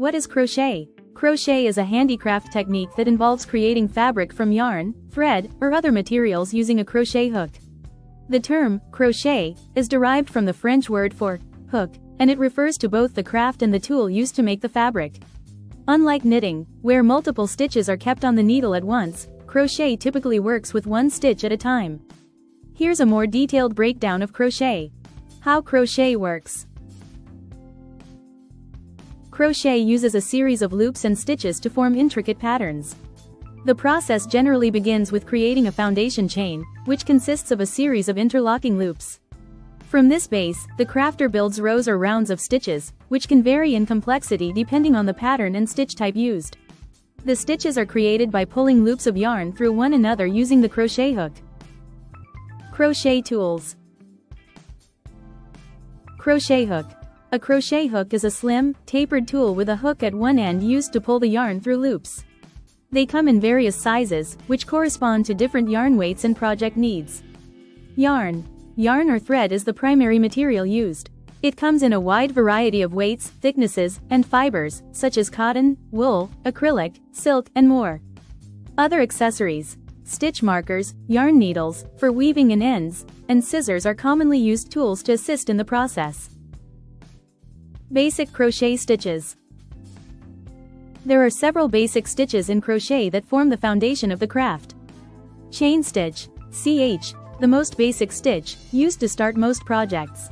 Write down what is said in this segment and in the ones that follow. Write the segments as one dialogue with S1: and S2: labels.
S1: What is crochet? Crochet is a handicraft technique that involves creating fabric from yarn, thread, or other materials using a crochet hook. The term, crochet, is derived from the French word for hook, and it refers to both the craft and the tool used to make the fabric. Unlike knitting, where multiple stitches are kept on the needle at once, crochet typically works with one stitch at a time. Here's a more detailed breakdown of crochet. How crochet works. Crochet uses a series of loops and stitches to form intricate patterns. The process generally begins with creating a foundation chain, which consists of a series of interlocking loops. From this base, the crafter builds rows or rounds of stitches, which can vary in complexity depending on the pattern and stitch type used. The stitches are created by pulling loops of yarn through one another using the crochet hook. Crochet tools. Crochet hook. A crochet hook is a slim, tapered tool with a hook at one end used to pull the yarn through loops. They come in various sizes, which correspond to different yarn weights and project needs. Yarn. Yarn or thread is the primary material used. It comes in a wide variety of weights, thicknesses, and fibers, such as cotton, wool, acrylic, silk, and more. Other accessories. Stitch markers, yarn needles, for weaving in ends, and scissors are commonly used tools to assist in the process. Basic crochet stitches. There are several basic stitches in crochet that form the foundation of the craft. Chain stitch, CH, the most basic stitch, used to start most projects.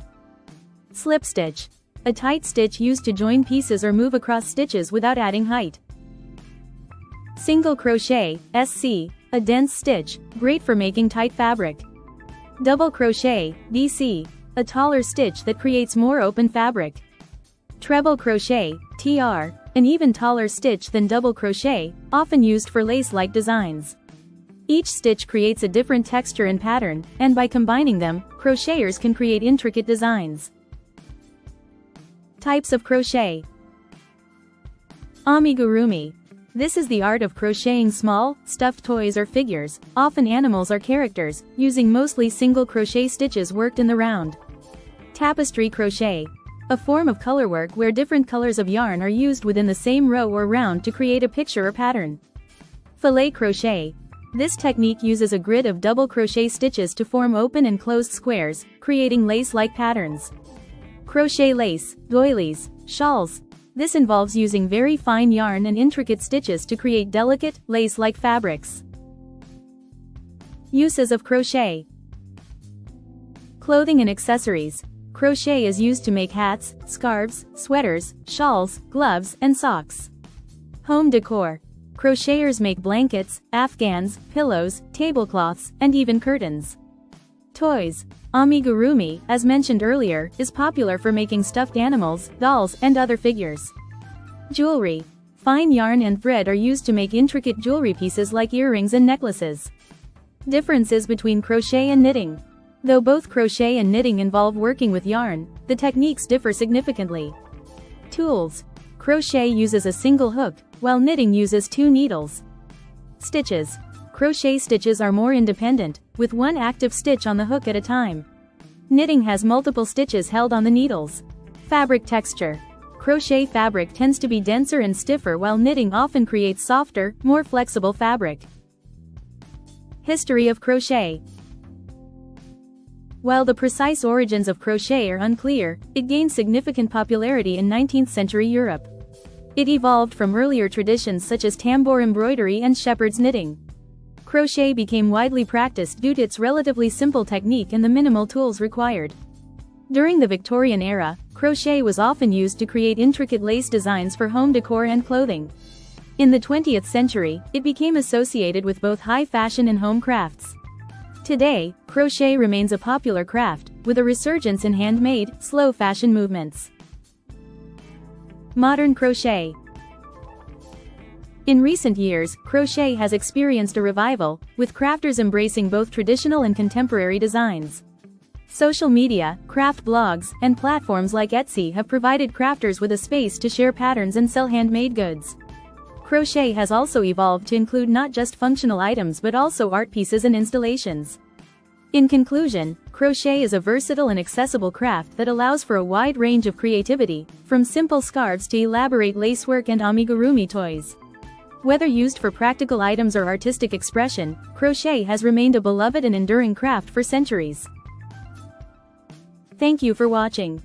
S1: Slip stitch, a tight stitch used to join pieces or move across stitches without adding height. Single crochet, SC, a dense stitch, great for making tight fabric. Double crochet, DC, a taller stitch that creates more open fabric. Treble crochet, TR, an even taller stitch than double crochet, often used for lace-like designs. Each stitch creates a different texture and pattern, and by combining them, crocheters can create intricate designs. Types of crochet. Amigurumi. This is the art of crocheting small, stuffed toys or figures, often animals or characters, using mostly single crochet stitches worked in the round. Tapestry crochet. A form of colorwork where different colors of yarn are used within the same row or round to create a picture or pattern. Filet crochet. This technique uses a grid of double crochet stitches to form open and closed squares, creating lace-like patterns. Crochet lace, doilies, shawls. This involves using very fine yarn and intricate stitches to create delicate, lace-like fabrics. Uses of crochet. Clothing and accessories. Crochet is used to make hats, scarves, sweaters, shawls, gloves, and socks. Home decor. Crocheters make blankets, afghans, pillows, tablecloths, and even curtains. Toys. Amigurumi, as mentioned earlier, is popular for making stuffed animals, dolls, and other figures. Jewelry. Fine yarn and thread are used to make intricate jewelry pieces like earrings and necklaces. Differences between crochet and knitting. Though both crochet and knitting involve working with yarn, the techniques differ significantly. Tools. Crochet uses a single hook, while knitting uses 2 needles. Stitches. Crochet stitches are more independent, with one active stitch on the hook at a time. Knitting has multiple stitches held on the needles. Fabric texture. Crochet fabric tends to be denser and stiffer while knitting often creates softer, more flexible fabric. History of crochet. While the precise origins of crochet are unclear, it gained significant popularity in 19th century Europe. It evolved from earlier traditions such as tambour embroidery and shepherd's knitting. Crochet became widely practiced due to its relatively simple technique and the minimal tools required. During the Victorian era, crochet was often used to create intricate lace designs for home decor and clothing. In the 20th century, it became associated with both high fashion and home crafts. Today, crochet remains a popular craft, with a resurgence in handmade, slow fashion movements. Modern crochet. In recent years, crochet has experienced a revival, with crafters embracing both traditional and contemporary designs. Social media, craft blogs, and platforms like Etsy have provided crafters with a space to share patterns and sell handmade goods. Crochet has also evolved to include not just functional items but also art pieces and installations. In conclusion, crochet is a versatile and accessible craft that allows for a wide range of creativity, from simple scarves to elaborate lacework and amigurumi toys. Whether used for practical items or artistic expression, crochet has remained a beloved and enduring craft for centuries. Thank you for watching.